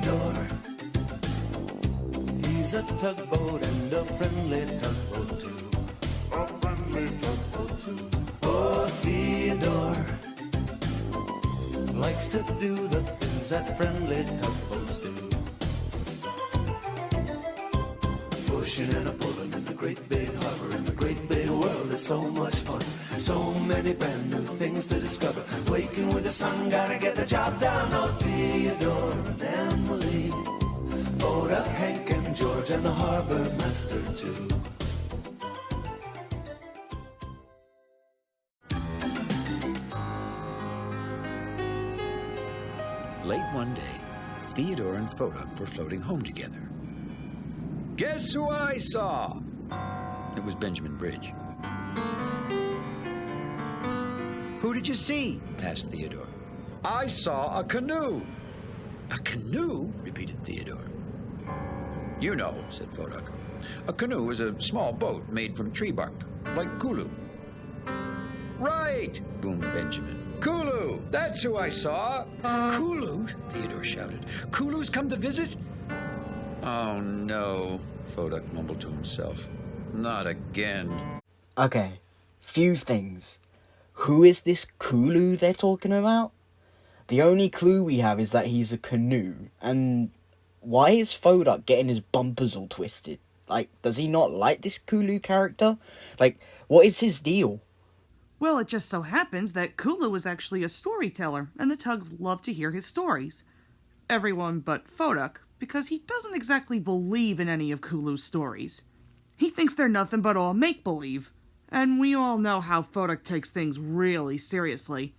Theodore. He's a tugboat and a friendly tugboat too. A friendly tugboat too. Oh, Theodore likes to do the things that friendly tugboats do. Pushing and a pulling in the great big harbor, in the great big world is so much fun. So many brand new things to discover. Waking with the sun, gotta get the job done. Oh, Theodore and Emily, Foduck, Hank and George, and the harbor master too. Late one day, Theodore and Foduck were floating home together. Guess who I saw? It was Benjamin Bridge. Who did you see? Asked Theodore. I saw a canoe. A canoe? Repeated Theodore. You know, said Foduck. A canoe is a small boat made from tree bark, like Kulu. Right, boomed Benjamin. Kulu, that's who I saw. Kulu? Theodore shouted. Kulu's come to visit? Oh, no, Foduck mumbled to himself. Not again. Okay, few things. Who is this Kulu they're talking about? The only clue we have is that he's a canoe, and why is Foduck getting his bumpers all twisted? Like, does he not like this Kulu character? Like, what is his deal? Well, it just so happens that Kulu is actually a storyteller, and the Tugs love to hear his stories. Everyone but Foduck, because he doesn't exactly believe in any of Kulu's stories. He thinks they're nothing but all make-believe, and we all know how Foduck takes things really seriously.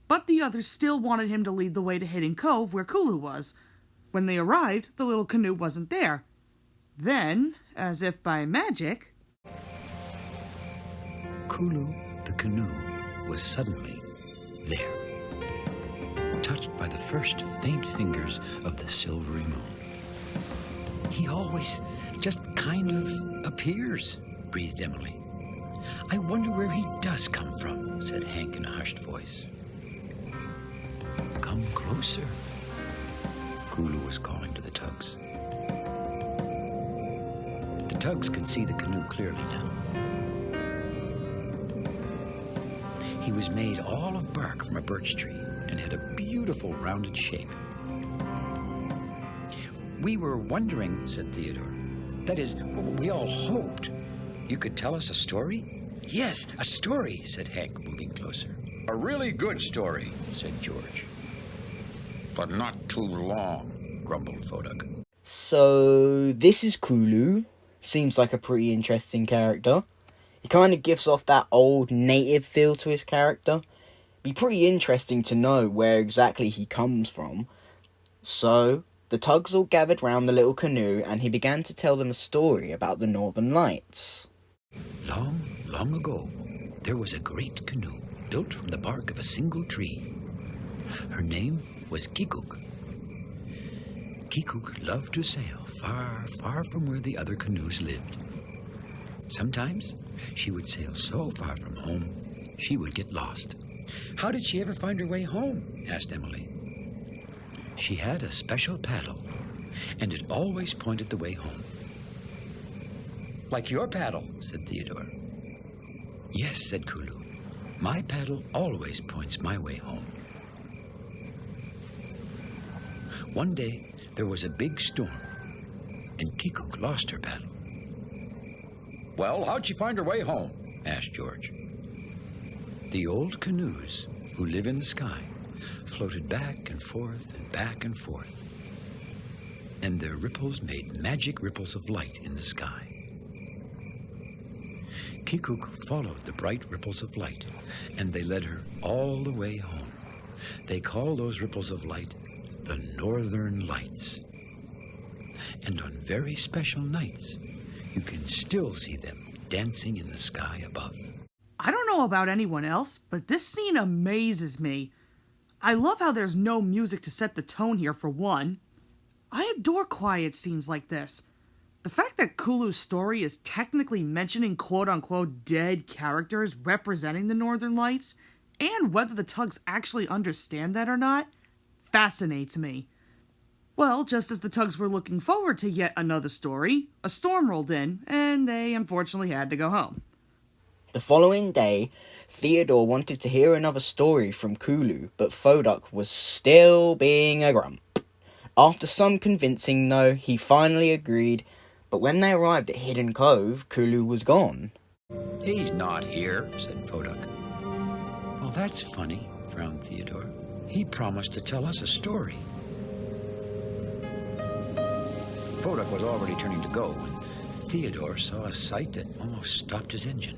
But the others still wanted him to lead the way to Hidden Cove, where Kulu was. When they arrived, the little canoe wasn't there. Then, as if by magic... Kulu, the canoe, was suddenly there, touched by the first faint fingers of the silvery moon. He always just kind of appears, breathed Emily. I wonder where he does come from, said Hank in a hushed voice. Come closer, Kulu was calling to the Tugs. The Tugs could see the canoe clearly now. He was made all of bark from a birch tree and had a beautiful rounded shape. We were wondering, said Theodore. That is, we all hoped. You could tell us a story? Yes, a story, said Hank, moving closer. A really good story, said George. But not too long, grumbled Foduck. So, this is Kulu. Seems like a pretty interesting character. He kind of gives off that old native feel to his character. Be pretty interesting to know where exactly he comes from. So, the Tugs all gathered round the little canoe and he began to tell them a story about the Northern Lights. Long, long ago, there was a great canoe built from the bark of a single tree. Her name was Kikuk. Kikuk loved to sail far, far from where the other canoes lived. Sometimes she would sail so far from home, she would get lost. How did she ever find her way home? Asked Emily. She had a special paddle, and it always pointed the way home. Like your paddle, said Theodore. Yes, said Kulu. My paddle always points my way home. One day, there was a big storm, and Kikuk lost her paddle. Well, how'd she find her way home? Asked George. The old canoes, who live in the sky, floated back and forth and back and forth, and their ripples made magic ripples of light in the sky. Kikuk followed the bright ripples of light, and they led her all the way home. They call those ripples of light the Northern Lights. And on very special nights, you can still see them dancing in the sky above. I don't know about anyone else, but this scene amazes me. I love how there's no music to set the tone here, for one. I adore quiet scenes like this. The fact that Kulu's story is technically mentioning quote-unquote dead characters representing the Northern Lights, and whether the Tugs actually understand that or not, fascinates me. Well, just as the tugs were looking forward to yet another story, a storm rolled in, and they unfortunately had to go home. The following day, Theodore wanted to hear another story from Kulu, but Foduck was still being a grump. After some convincing, though, he finally agreed, but when they arrived at Hidden Cove, Kulu was gone. He's not here, said Foduck. Well, that's funny, frowned Theodore. He promised to tell us a story. Foduck was already turning to go when Theodore saw a sight that almost stopped his engine.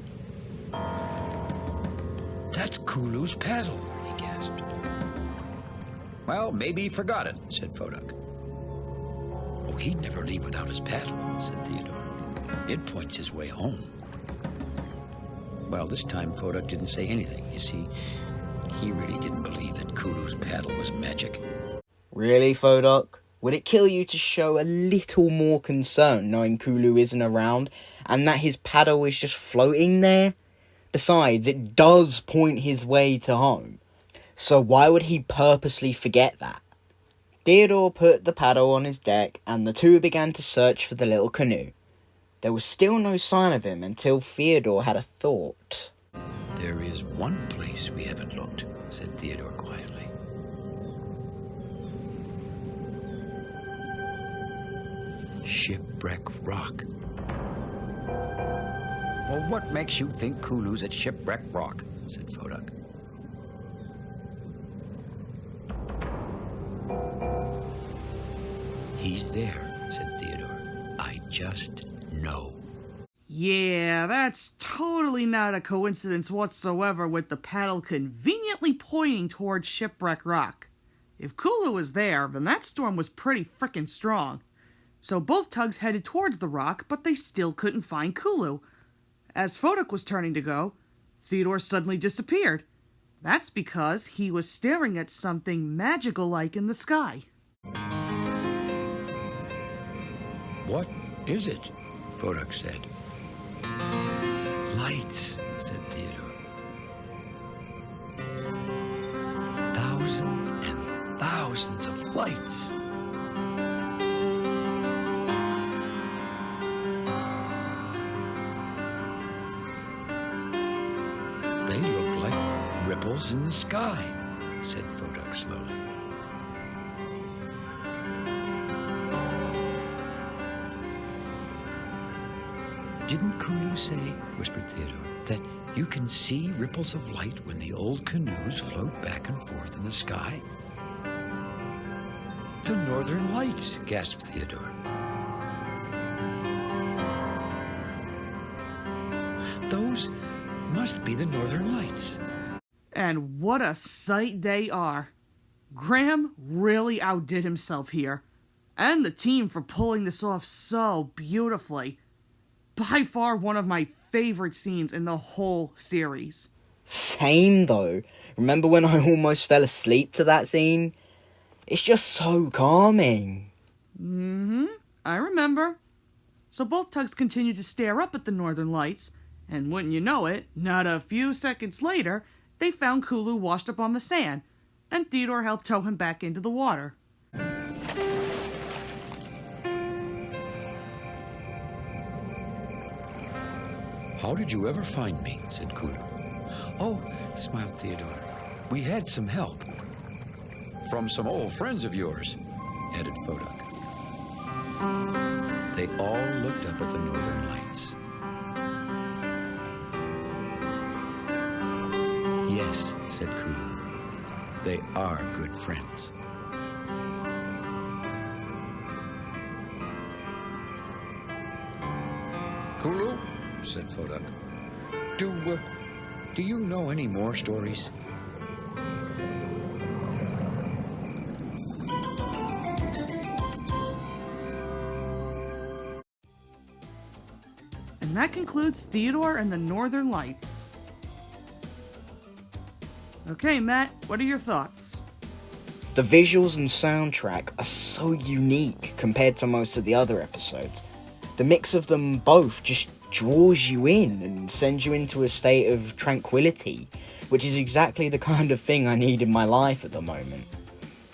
That's Kulu's paddle, he gasped. Well, maybe he forgot it, said Foduck. Oh, he'd never leave without his paddle, said Theodore. It points his way home. Well, this time Foduck didn't say anything. You see, he really didn't believe that Kulu's paddle was magic. Really, Foduck? Would it kill you to show a little more concern knowing Kulu isn't around and that his paddle is just floating there? Besides, it does point his way to home. So why would he purposely forget that? Theodore put the paddle on his deck and the two began to search for the little canoe. There was still no sign of him until Theodore had a thought. There is one place we haven't looked, said Theodore quietly. Shipwreck Rock. Well, what makes you think Kulu's at Shipwreck Rock? Said Foduck. He's there, said Theodore. I just know. Yeah, that's totally not a coincidence whatsoever with the paddle conveniently pointing towards Shipwreck Rock. If Kulu was there, then that storm was pretty frickin' strong. So both tugs headed towards the rock, but they still couldn't find Kulu. As Foduck was turning to go, Theodore suddenly disappeared. That's because he was staring at something magical-like in the sky. What is it? Foduck said. Lights, said Theodore. Thousands and thousands of lights. They look like ripples in the sky, said Foduck slowly. Didn't Kulu say, whispered Theodore, that you can see ripples of light when the old canoes float back and forth in the sky? The Northern Lights, gasped Theodore. Those must be the Northern Lights. And what a sight they are. Graham really outdid himself here, and the team for pulling this off so beautifully. By far one of my favorite scenes in the whole series. Same though. Remember when I almost fell asleep to that scene? It's just so calming. I remember. So both tugs continued to stare up at the Northern Lights, and wouldn't you know it, not a few seconds later, they found Kulu washed up on the sand, and Theodore helped tow him back into the water. How did you ever find me? Said Kulu. Oh, smiled Theodore. We had some help. From some old friends of yours, added Foduck. They all looked up at the Northern Lights. Yes, said Kulu. They are good friends. Kulu, said Foduck, do you know any more stories? And that concludes Theodore and the Northern Lights. Okay, Matt, what are your thoughts? The visuals and soundtrack are so unique compared to most of the other episodes. The mix of them both just draws you in and sends you into a state of tranquility, which is exactly the kind of thing I need in my life at the moment.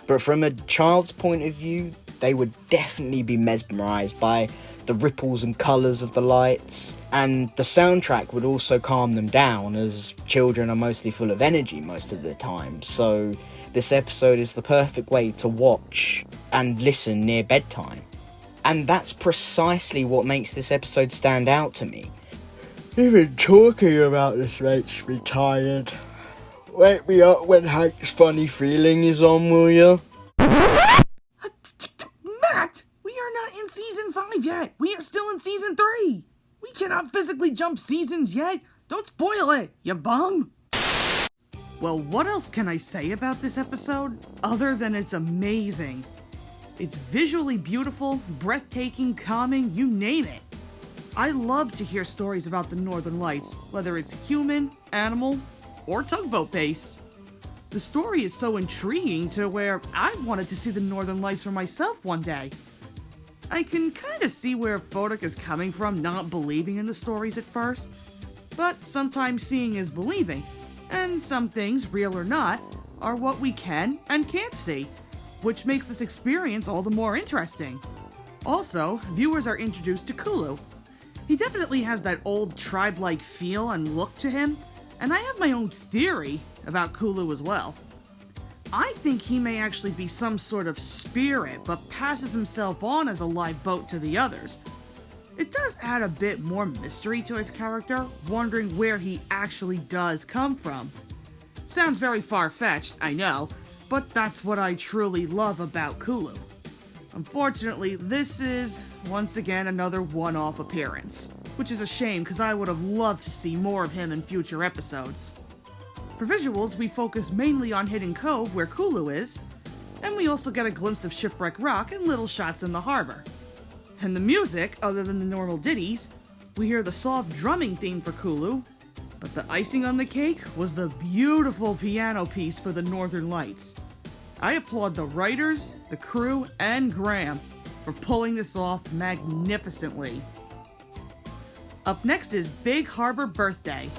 But from a child's point of view, they would definitely be mesmerised by the ripples and colours of the lights, and the soundtrack would also calm them down, as children are mostly full of energy most of the time, so this episode is the perfect way to watch and listen near bedtime. And that's precisely what makes this episode stand out to me. Even talking about this makes me tired. Wake me up when Hank's funny feeling is on, will ya? Matt! We are not in Season 5 yet! We are still in Season 3! We cannot physically jump seasons yet! Don't spoil it, you bum! Well, what else can I say about this episode, other than it's amazing? It's visually beautiful, breathtaking, calming, you name it. I love to hear stories about the Northern Lights, whether it's human, animal, or tugboat based. The story is so intriguing to where I wanted to see the Northern Lights for myself one day. I can kinda see where Foduck is coming from not believing in the stories at first, but sometimes seeing is believing, and some things, real or not, are what we can and can't see, which makes this experience all the more interesting. Also, viewers are introduced to Kulu. He definitely has that old tribe-like feel and look to him, and I have my own theory about Kulu as well. I think he may actually be some sort of spirit, but passes himself on as a live boat to the others. It does add a bit more mystery to his character, wondering where he actually does come from. Sounds very far-fetched, I know, but that's what I truly love about Kulu. Unfortunately, this is, once again, another one-off appearance, which is a shame because I would have loved to see more of him in future episodes. For visuals, we focus mainly on Hidden Cove, where Kulu is, and we also get a glimpse of Shipwreck Rock and little shots in the harbor. And the music, other than the normal ditties, we hear the soft drumming theme for Kulu, but the icing on the cake was the beautiful piano piece for the Northern Lights. I applaud the writers, the crew, and Graham for pulling this off magnificently. Up next is Big Harbour Birthday.